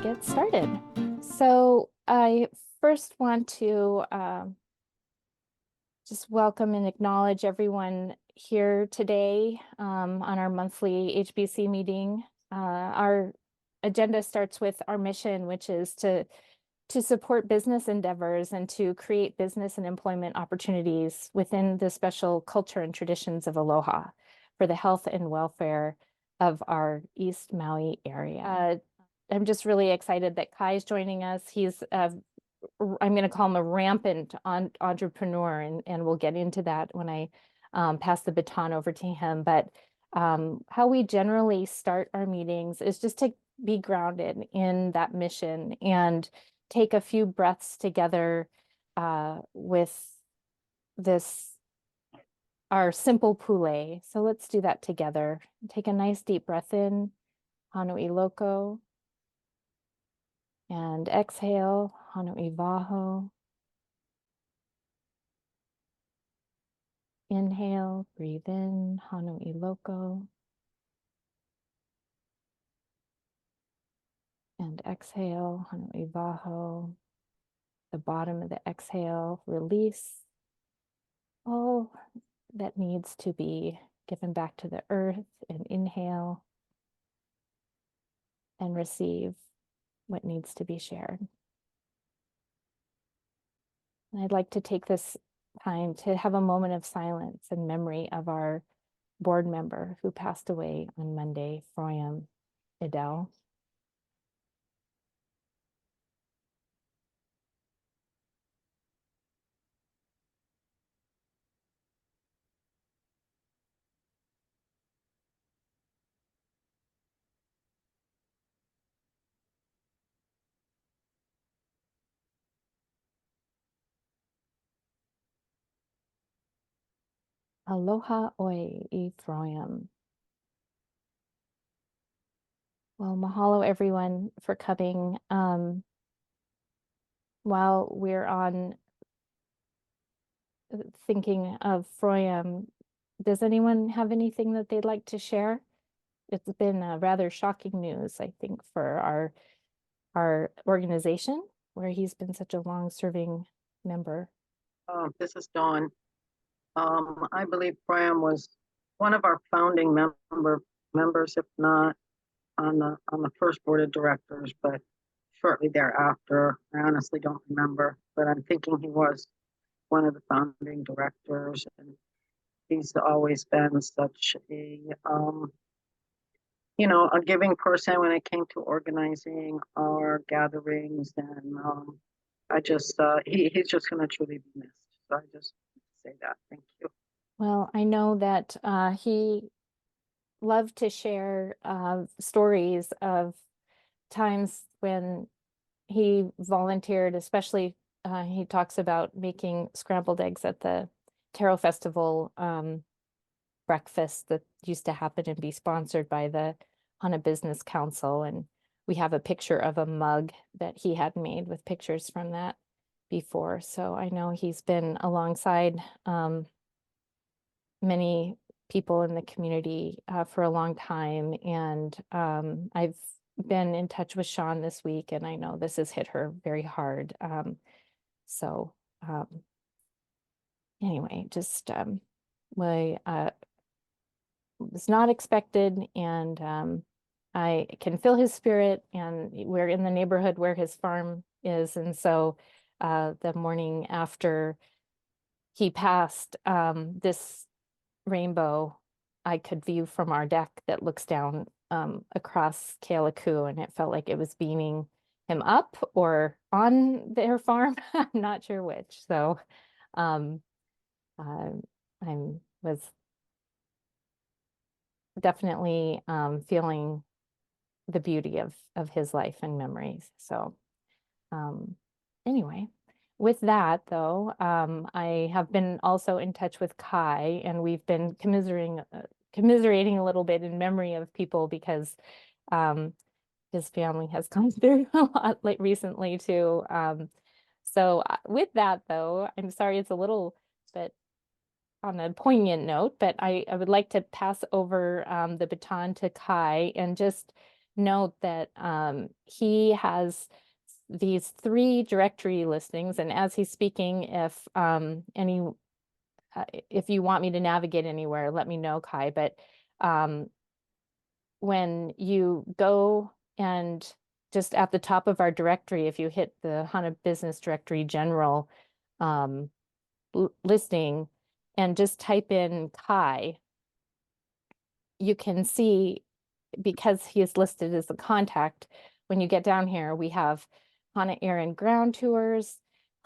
get started. So I first want to just welcome and acknowledge everyone here today on our monthly HBC meeting. Our agenda starts with our mission, which is to support business endeavors and to create business and employment opportunities within the special culture and traditions of Aloha for the health and welfare of our East Maui area. I'm just really excited that Kai is joining us. He's, I'm going to call him a rampant entrepreneur, and we'll get into that when I pass the baton over to him. But how we generally start our meetings is just to be grounded in that mission and take a few breaths together with this, our simple pule. So let's do that together. Take a nice deep breath in, Hanui Loko. And exhale, Hanui Vaho. Inhale, breathe in, Hanui Loko. And exhale, Hanui Vaho. The bottom of the exhale, release all that needs to be given back to the earth, and inhale and receive what needs to be shared. And I'd like to take this time to have a moment of silence in memory of our board member who passed away on Monday, Froyam, Edel. Aloha oi I Froyam. Well, mahalo everyone for coming. While we're on thinking of Froyam, does anyone have anything that they'd like to share? It's been a rather shocking news, I think, for our organization, where he's been such a long-serving member. This is Dawn. I believe Froyam was one of our founding members, if not on the first board of directors, but shortly thereafter. I honestly don't remember, but I'm thinking he was one of the founding directors, and he's always been such a giving person when it came to organizing our gatherings, and he's just going to truly be missed. So I just say that. Thank you. Well, I know that he loved to share stories of times when he volunteered, especially he talks about making scrambled eggs at the Taro Festival breakfast that used to happen and be sponsored by the Hana Business Council. And we have a picture of a mug that he had made with pictures from that before. So I know he's been alongside many people in the community for a long time. And I've been in touch with Sean this week, and I know this has hit her very hard. Anyway, just was not expected, and I can feel his spirit, and we're in the neighborhood where his farm is. And so the morning after he passed, this rainbow I could view from our deck that looks down across Kealaku, and it felt like it was beaming him up or on their farm. I'm not sure which. So I was definitely feeling the beauty of his life and memories. So anyway, with that though, I have been also in touch with Kai, and we've been commiserating a little bit in memory of people, because his family has gone through a lot recently too. So with that though, I'm sorry it's a little bit on a poignant note, but I would like to pass over the baton to Kai and just note that he has these 3 directory listings, and as he's speaking, if you want me to navigate anywhere, let me know, Kai. But when you go and just at the top of our directory, if you hit the Hana Business Directory General listing and just type in Kai, you can see, because he is listed as a contact, when you get down here, we have Hana Air and Ground Tours,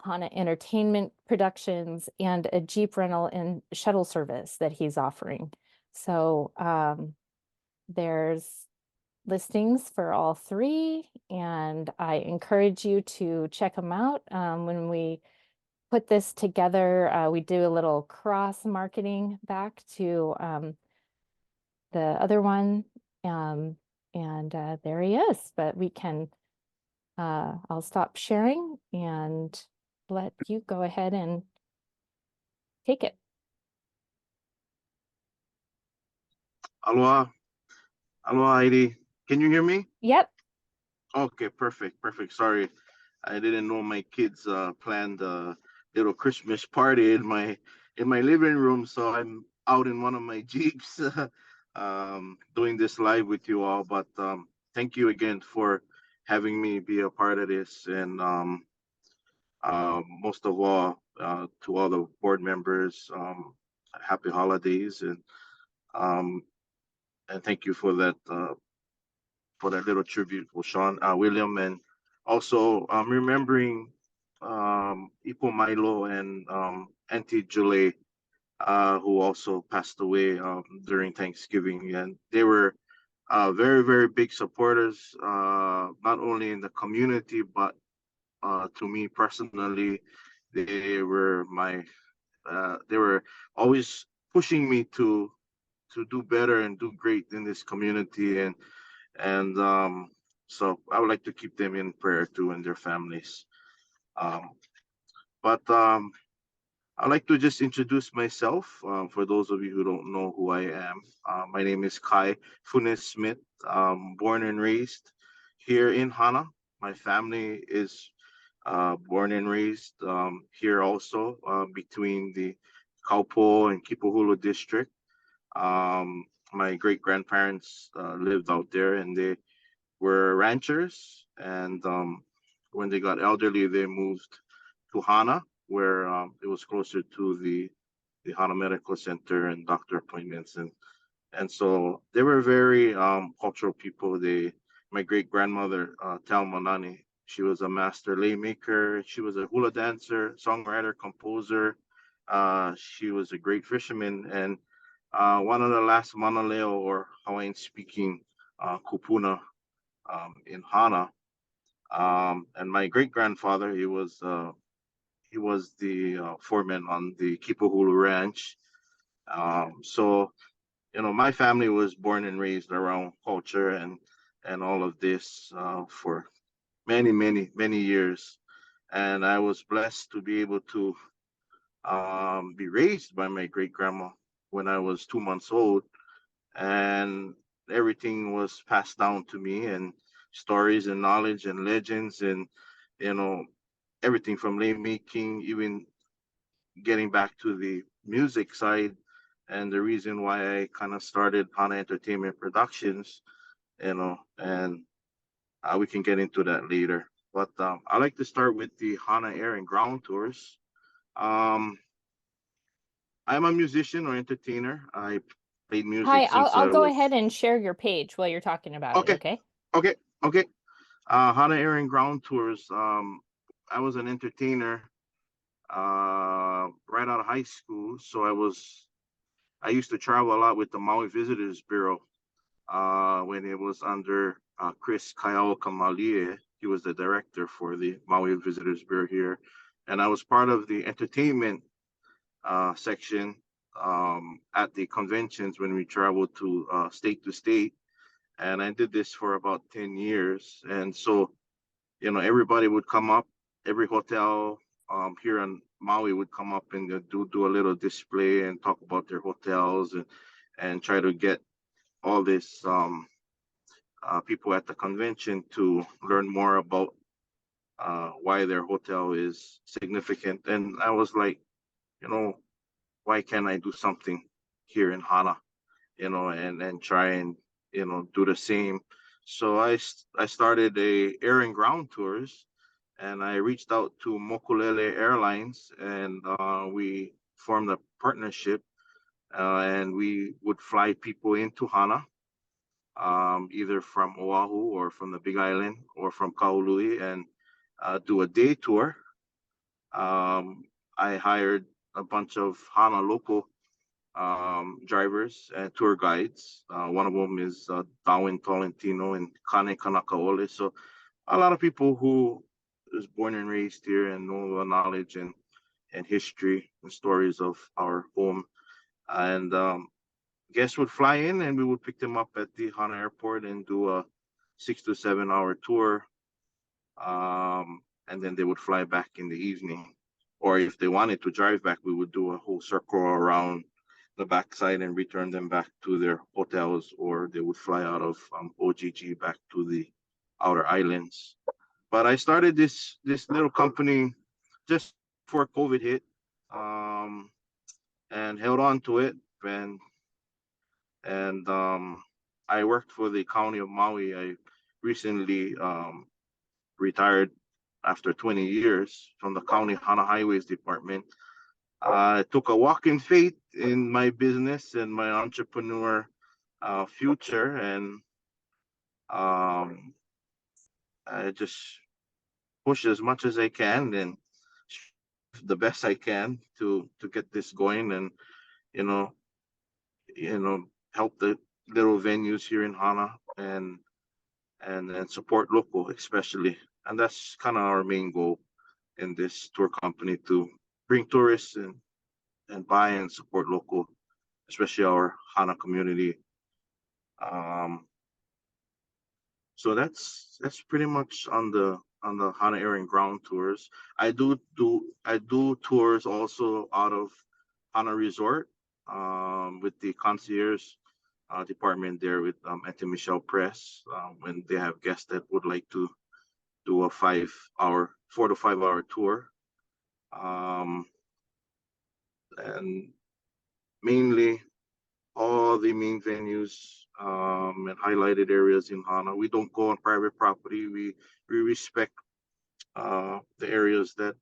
Hana Entertainment Productions, and a Jeep rental and shuttle service that he's offering. So there's listings for all 3, and I encourage you to check them out. When we put this together, we do a little cross marketing back to the other one, and there he is. But we can, I'll stop sharing and let you go ahead and take it. Aloha, aloha, Heidi. Can you hear me? Yep. Okay, perfect. Sorry, I didn't know my kids planned a little Christmas party in my living room, so I'm out in one of my Jeeps doing this live with you all. But thank you again for having me be a part of this, and most of all, to all the board members, happy holidays, um, and thank you for that little tribute for Sean William, and also remembering Ipo Milo and Auntie Julie, who also passed away during Thanksgiving, and they were very, very big supporters, not only in the community but to me personally. They were they were always pushing me to do better and do great in this community, and so I would like to keep them in prayer too, and their families. Um, but I'd like to just introduce myself for those of you who don't know who I am. My name is Kai Fuentes-Smith, born and raised here in Hana. My family is born and raised here also, between the Kaupo and Kipuhulu district. My great grandparents lived out there, and they were ranchers. And when they got elderly, they moved to Hana, where it was closer to the Hana Medical Center and doctor appointments. And so they were very cultural people. My great grandmother, Telma Nani, she was a master lay maker. She was a hula dancer, songwriter, composer. She was a great fisherman, and one of the last Manaleo, or Hawaiian speaking kupuna in Hana. And my great grandfather, he was the foreman on the Kipuhulu Ranch. So my family was born and raised around culture and all of this for many, many, many years, and I was blessed to be able to be raised by my great grandma when I was 2 months old, and everything was passed down to me, and stories and knowledge and legends, and you know everything from lay making, even getting back to the music side, and the reason why I kind of started Hana Entertainment Productions, and we can get into that later. But I like to start with the Hana Air and Ground Tours. Um, I'm a musician or entertainer. I played Hi, music since I'll I go was ahead and share your page while you're talking about it, okay. okay? Okay, okay. Hana Air and Ground Tours. I was an entertainer right out of high school, so I used to travel a lot with the Maui Visitors Bureau when it was under Chris Kaiaoka Malie. He was the director for the Maui Visitors Bureau here, and I was part of the entertainment section at the conventions when we traveled to state, and I did this for about 10 years. And so, everybody would come up, every hotel here on Maui would come up and do a little display and talk about their hotels, and try to get all this people at the convention to learn more about why their hotel is significant. And I was like, you know, why can't I do something here in Hana, and try and, do the same. So I started a air and ground tours, and I reached out to Mokulele Airlines, and we formed a partnership, and we would fly people into Hana, either from Oahu or from the Big Island or from Kaului, and do a day tour. I hired a bunch of Hana local drivers and tour guides. One of them is Darwin Tolentino and Kane Kanakaole. So a lot of people who is born and raised here and know the knowledge and history and stories of our home. And guests would fly in, and we would pick them up at the Hana airport and do a 6 to 7 hour tour. And then they would fly back in the evening. Or if they wanted to drive back, we would do a whole circle around the backside and return them back to their hotels, or they would fly out of OGG back to the outer islands. But I started this little company just before COVID hit, and held on to it, and I worked for the county of Maui. I recently retired after 20 years from the county Hana Highways Department. I took a walk in faith in my business and my entrepreneur future, and I just push as much as I can and the best I can to get this going, and you know help the little venues here in Hana, and support local especially. And that's kind of our main goal in this tour company, to bring tourists and buy and support local, especially our Hana community. So that's pretty much on the Hana Air and Ground tours. I do tours also out of Hana Resort, with the concierge department there with Auntie Michelle Press, when they have guests that would like to do a 4 to 5 hour tour. And mainly all the main venues and highlighted areas in Hana. We don't go on private property. We respect the areas that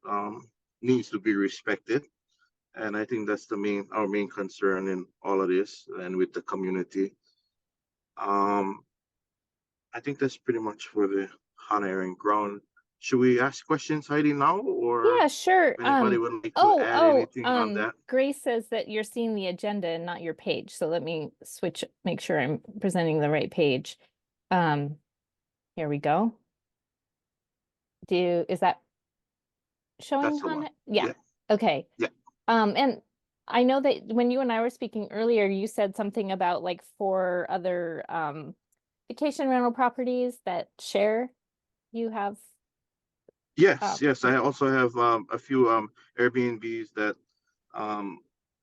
needs to be respected. And I think that's our main concern in all of this and with the community. I think that's pretty much for the Hana Air and Ground. Should we ask questions, Heidi, now, or Yeah, sure. if anybody would like to add anything on that? Grace says that you're seeing the agenda and not your page. So let me make sure I'm presenting the right page. Here we go. Is that showing That's the Hana? one. Yeah. Yeah. Okay. Yeah. And I know that when you and I were speaking earlier, you said something about like 4 other vacation rental properties that share. You have. Yes. I also have a few Airbnbs that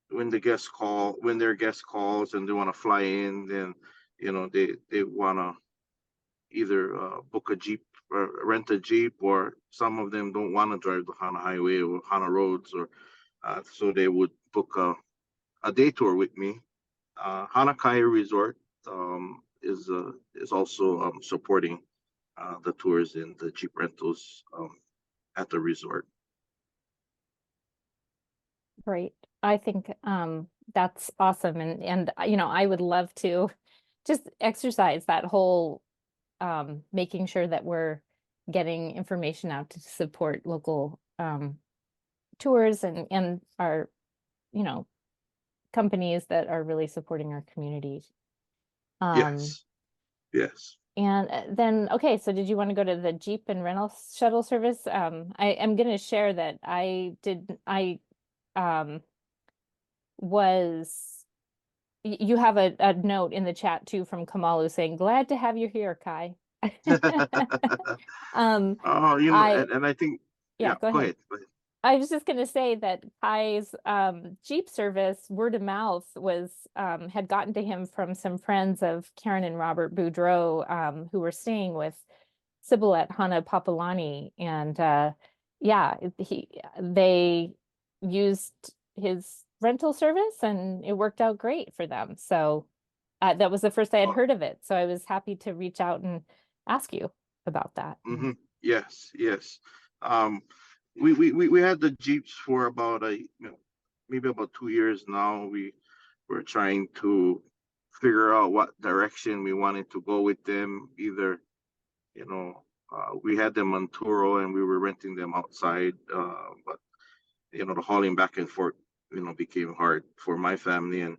when their guest calls and they want to fly in, then they want to either book a Jeep or rent a Jeep, or some of them don't want to drive the Hana Highway or Hana roads, or so they would book a day tour with me. Hana Kai Resort is also supporting the tours and the Jeep rentals at the resort. Great. I think that's awesome. And I would love to just exercise that whole making sure that we're getting information out to support local tours and our, companies that are really supporting our communities. Yes. And then, okay, so did you want to go to the Jeep and rental shuttle service? I am going to share that you have a note in the chat too from Kamalu saying, glad to have you here, Kai. And I think, yeah, go ahead. I was just going to say that Kai's Jeep service, word of mouth, was had gotten to him from some friends of Karen and Robert Boudreau, who were staying with Sybil at Hana Papalani, and yeah, they used his rental service, and it worked out great for them. So that was the first I had heard of it. So I was happy to reach out and ask you about that. Mm-hmm. Yes, yes. Um, we had the Jeeps for about maybe about 2 years now. We were trying to figure out what direction we wanted to go with them. Either, we had them on Turo and we were renting them outside. But the hauling back and forth, became hard for my family. And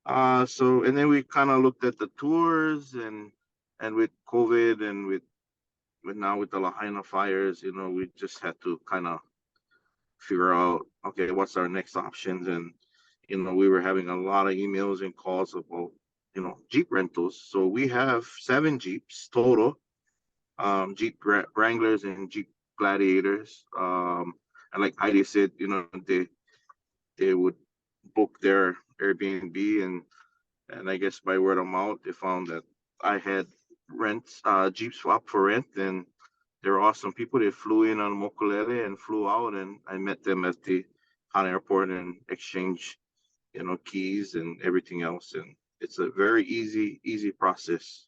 and then we kind of looked at the tours, and with COVID and with now with the Lahaina fires, we just had to kind of figure out, okay, what's our next options. And we were having a lot of emails and calls about Jeep rentals. So we have 7 Jeeps total, Jeep Wranglers and Jeep Gladiators. And like Heidi said, they would book their Airbnb, and I guess by word of mouth, they found that I had Jeeps up for rent, and they're awesome people. They flew in on Mokulele and flew out, and I met them at the Hana airport and exchanged, keys and everything else. And it's a very easy process.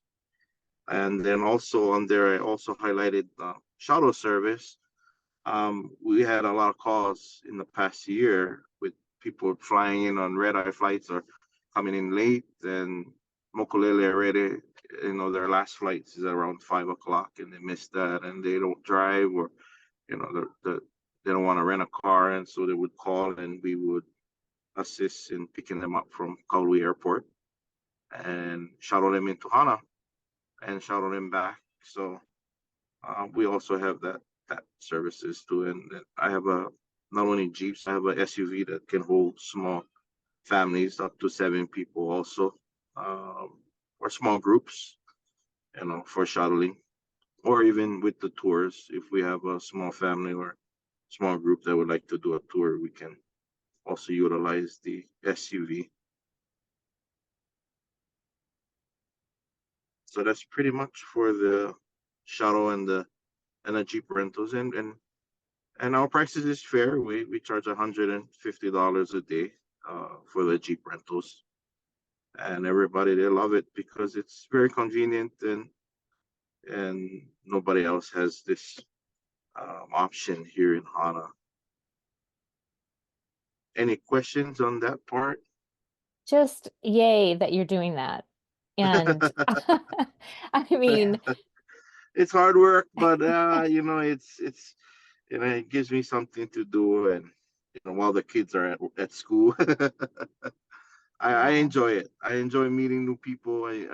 And then also on there, I also highlighted shuttle service. We had a lot of calls in the past year with people flying in on red-eye flights or coming in late, and Mokulele already, their last flights is around 5 o'clock, and they missed that, and they don't drive, or they don't want to rent a car, and so they would call, and we would assist in picking them up from Kaului Airport and shuttle them into Hana and shuttle them back. So we also have that services too. And I have not only Jeeps, I have a SUV that can hold small families up to 7 people also, or small groups, for shuttling, or even with the tours. If we have a small family or small group that would like to do a tour, we can also utilize the SUV. So that's pretty much for the shuttle and the Jeep rentals, and our prices is fair. We charge $150 a day for the Jeep rentals, and everybody, they love it because it's very convenient, and nobody else has this option here in Hana. Any questions on that part? Just yay that you're doing that. And I mean, It's hard work, but it gives me something to do, and while the kids are at school. I yeah. enjoy it. I enjoy meeting new people. And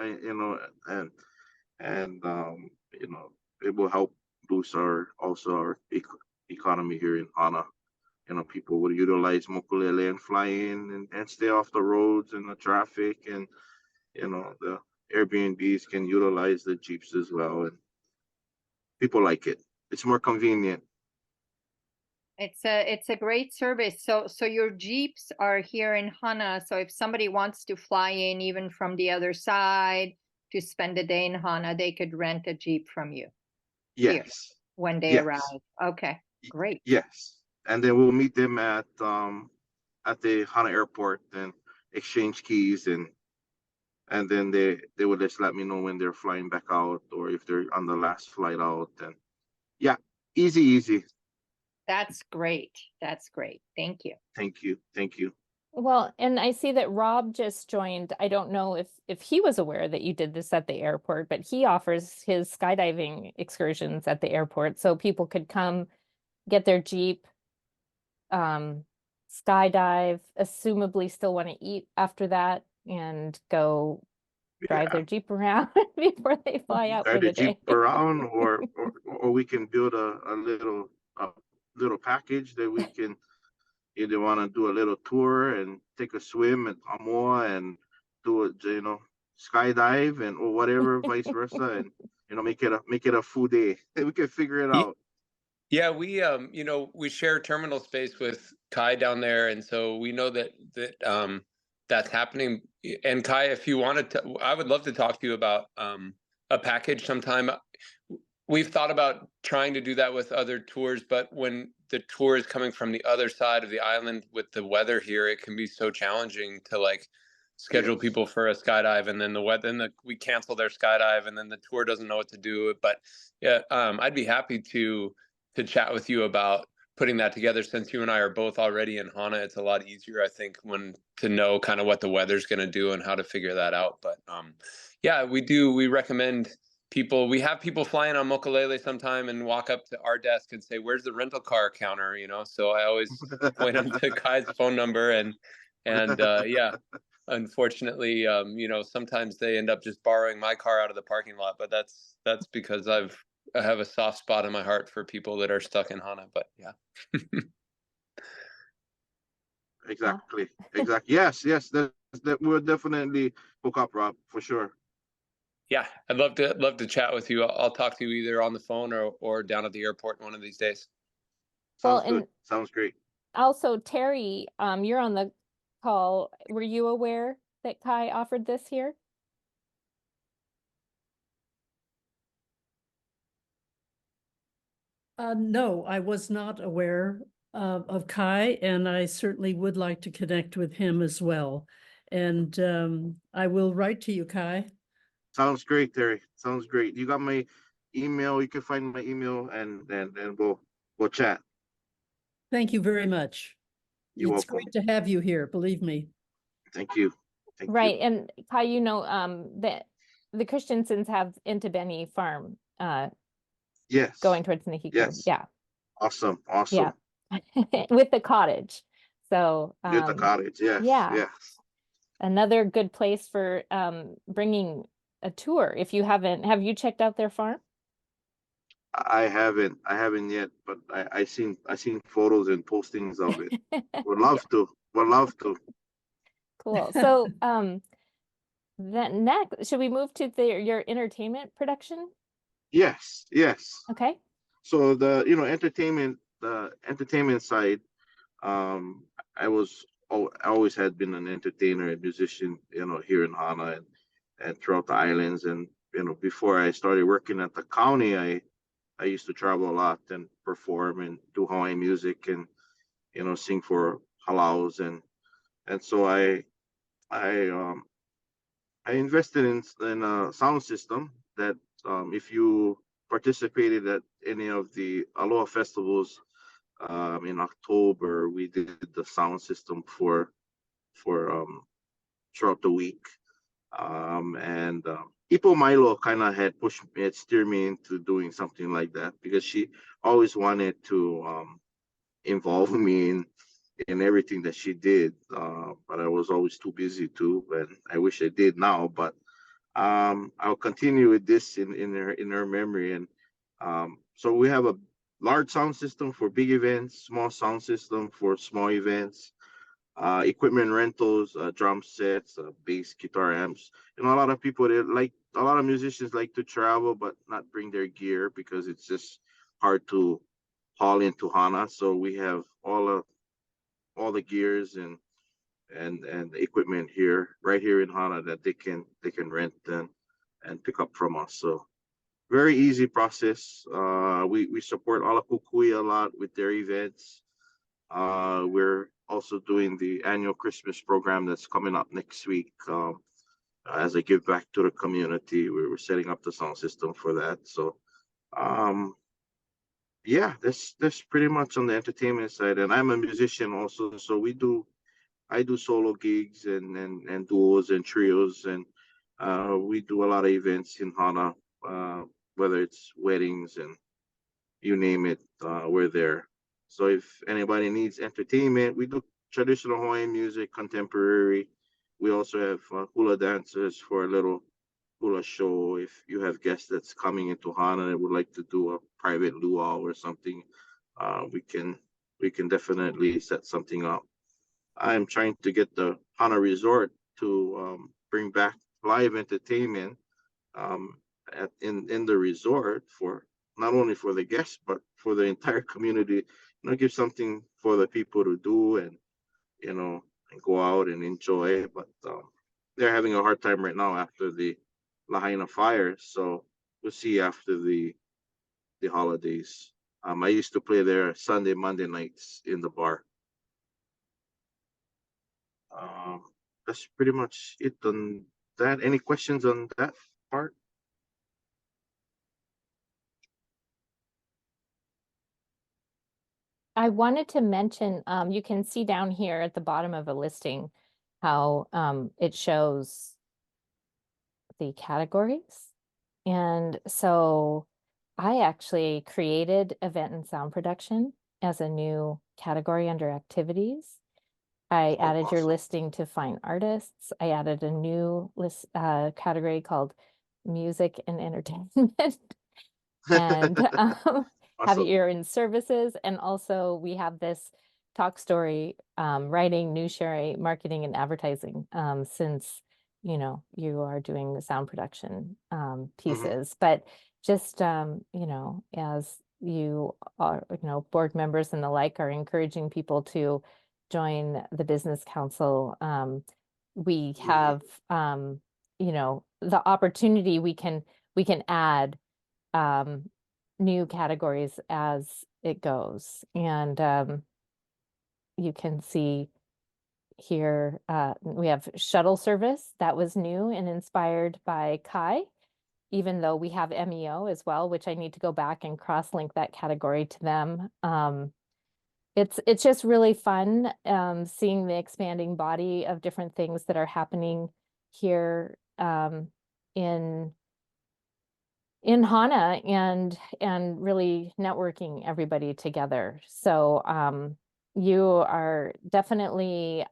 it will help boost our economy here in Hana. People will utilize Mokulele and fly in and stay off the roads and the traffic, and the Airbnbs can utilize the Jeeps as well, and people like it. It's more convenient. It's a great service. So your Jeeps are here in Hana. So if somebody wants to fly in even from the other side to spend a day in Hana, they could rent a Jeep from you. Yes. Here when they Yes. arrive. Okay, great. Yes. And then we'll meet them at the Hana airport and exchange keys, and then they would just let me know when they're flying back out, or if they're on the last flight out. And yeah, easy. That's great. That's great. Thank you. Thank you. Well, and I see that Rob just joined. I don't know if he was aware that you did this at the airport, but he offers his skydiving excursions at the airport, so people could come get their Jeep, skydive, assumably still want to eat after that, and go drive their Jeep around before they fly out for the day. Jeep around, or we can build a little package that we can either want to do a little tour and take a swim at Amoa and do a skydive, and or whatever, vice versa, and make it a full day. We can figure it out. Yeah, we you know, we share terminal space with Kai down there, and so we know that that's happening. And Kai, if you wanted to, I would love to talk to you about a package sometime. We've thought about trying to do that with other tours, but when the tour is coming from the other side of the island with the weather here, it can be so challenging to like schedule Yes. people for a skydive, and then the weather, we cancel their skydive, and then the tour doesn't know what to do. But yeah, I'd be happy to chat with you about putting that together. Since you and I are both already in Hana, it's a lot easier, I think, when to know kind of what the weather's going to do and how to figure that out. But yeah, we recommend people. We have people flying on Mokulele sometime and walk up to our desk and say, "Where's the rental car counter?" You know, so I always point them to Kai's phone number, and yeah. Unfortunately, you know, sometimes they end up just borrowing my car out of the parking lot, but that's because I have a soft spot in my heart for people that are stuck in Hana. But yeah. Exactly. Exactly. Yes. Yes. That we'll definitely hook up, Rob, for sure. Yeah, I'd love to chat with you. I'll talk to you either on the phone or down at the airport one of these days. Well, Sounds good. and Sounds great. also Terry, you're on the call. Were you aware that Kai offered this here? No, I was not aware of Kai, and I certainly would like to connect with him as well. And I will write to you, Kai. Sounds great, Terry. Sounds great. You got my email. You can find my email, and we'll chat. Thank you very much. You're It's welcome. great to have you here, believe me. Thank you. Thank Right. you. And Kai, you know, that the Christiansens have Intabeni farm Yes. going towards Nihiku. Yes. Yeah. Awesome. Awesome. Yeah. With the cottage. So With the cottage. Yes. yeah. Yes. Another good place for bringing a tour. If you haven't, have you checked out their farm? I haven't yet, but I seen photos and postings of it. Would love to. Would love to. Cool. So then next, should we move to your entertainment production? Yes. Yes. Okay. So the entertainment side, um, I always had been an entertainer and musician, here in Hana and throughout the islands. And before I started working at the county, I used to travel a lot and perform and do Hawaiian music and sing for halaus and so I I invested in a sound system that if you participated at any of the Aloha festivals in October, we did the sound system for throughout the week. And Ipo Milo kind of had steered me into doing something like that because she always wanted to involve me in everything that she did. But I was always too busy to, and I wish I did now. But I'll continue with this in her memory. And so we have a large sound system for big events, small sound system for small events, equipment rentals, drum sets, bass, guitar amps. A lot of people a lot of musicians like to travel but not bring their gear because it's just hard to haul into Hana. So we have all the gears and the equipment right here in Hana that they can rent and pick up from us. So very easy process. We support Ala Kukui a lot with their events. We're also doing the annual Christmas program that's coming up next week. As a give back to the community, we're setting up the sound system for that. So, yeah, that's pretty much on the entertainment side. And I'm a musician also, so I do solo gigs and duos and trios, and we do a lot of events in Hana, whether it's weddings and you name it, we're there. So if anybody needs entertainment, we do traditional Hawaiian music, contemporary. We also have hula dancers for a little hula show. If you have guests that's coming into Hana and would like to do a private luau or something, we can definitely set something up. I'm trying to get the Hana Resort to bring back live entertainment in the resort for not only for the guests but for the entire community, give something for the people to do and, and go out and enjoy. But they're having a hard time right now after the Lahaina fire. So we'll see after the holidays. I used to play there Sunday, Monday nights in the bar. That's pretty much it on that. Any questions on that part? I wanted to mention, you can see down here at the bottom of a listing how it shows the categories. And so I actually created event and sound production as a new category under activities. I added your Awesome. listing to fine artists. I added a new category called music and entertainment. And have Awesome. your in services. And also we have this talk story, writing, news sharing, marketing, and advertising, since, you are doing the sound production pieces. But just, as you are, board members and the like are encouraging people to join the business council, we have, the opportunity, we can add new categories as it goes. And you can see here, we have shuttle service that was new and inspired by Kai, even though we have MEO as well, which I need to go back and cross-link that category to them. It's just really fun seeing the expanding body of different things that are happening here in Hana, and really networking everybody together. So you are definitely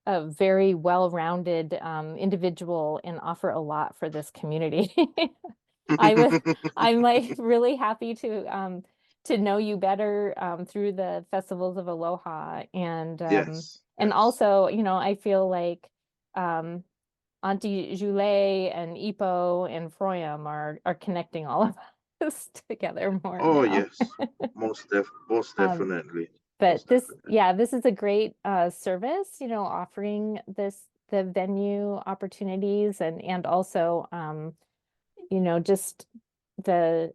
a very well-rounded individual and offer a lot for this community. I'm like really happy to know you better through the festivals of Aloha, and Yes. also, I feel like Auntie Julie and Ipo and Froyam are connecting all of us together more Oh, now. yes. Most definitely. But Most this, definitely. this is a great service, offering the venue opportunities, and also, just the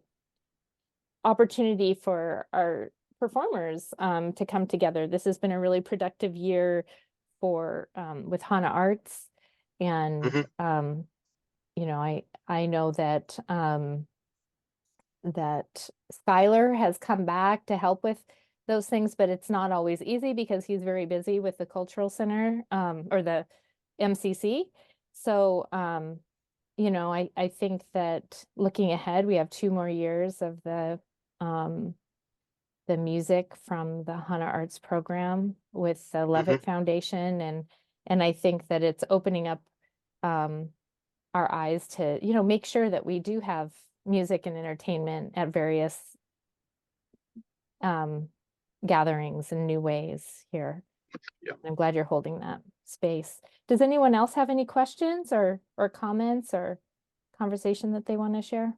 opportunity for our performers to come together. This has been a really productive year for with Hana Arts. And Mhm. I know that that Skylar has come back to help with those things, but it's not always easy because he's very busy with the cultural center or the MCC. So I think that looking ahead, we have 2 more years of the music from the Hana Arts program with the Levitt Foundation, and I think that it's opening up our eyes to make sure that we do have music and entertainment at various gatherings in new ways here. Yeah. I'm glad you're holding that space. Does anyone else have any questions or comments or conversation that they want to share?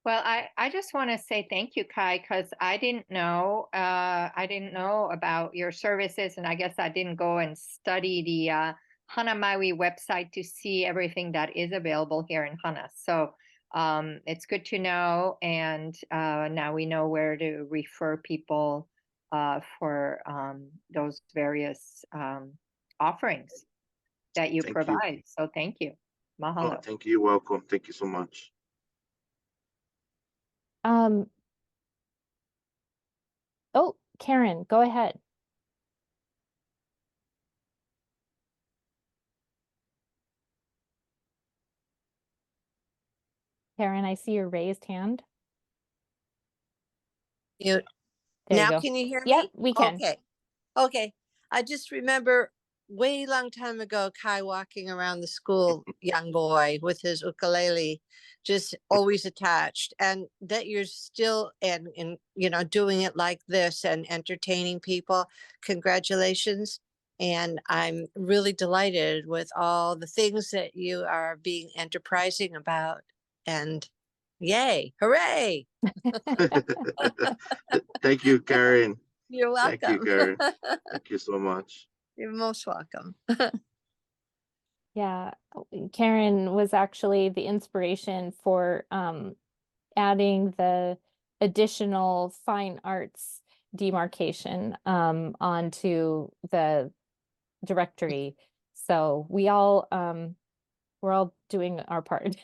Well, I just want to say thank you, Kai, because I didn't know about your services, and I guess I didn't go and study the Hana Maui website to see everything that is available here in Hana. So it's good to know, and now we know where to refer people for those various offerings that you Thank you. provide. So thank you. Mahalo. Oh, thank you. You're welcome. Thank you so much. Oh, Karen, go ahead. Karen, I see your raised hand. Mute. There you Now go. can you hear Yep, me? we can. Okay. I just remember way long time ago, Kai walking around the school, young boy with his ukulele, just always attached, and that you're still and doing it like this and entertaining people. Congratulations. And I'm really delighted with all the things that you are being enterprising about. And Yay, hooray. Thank you, Karen. You're Thank you, welcome. Karen. Thank you so much. You're most welcome. Yeah, Karen was actually the inspiration for adding the additional fine arts demarcation onto the directory. So we're all doing our part.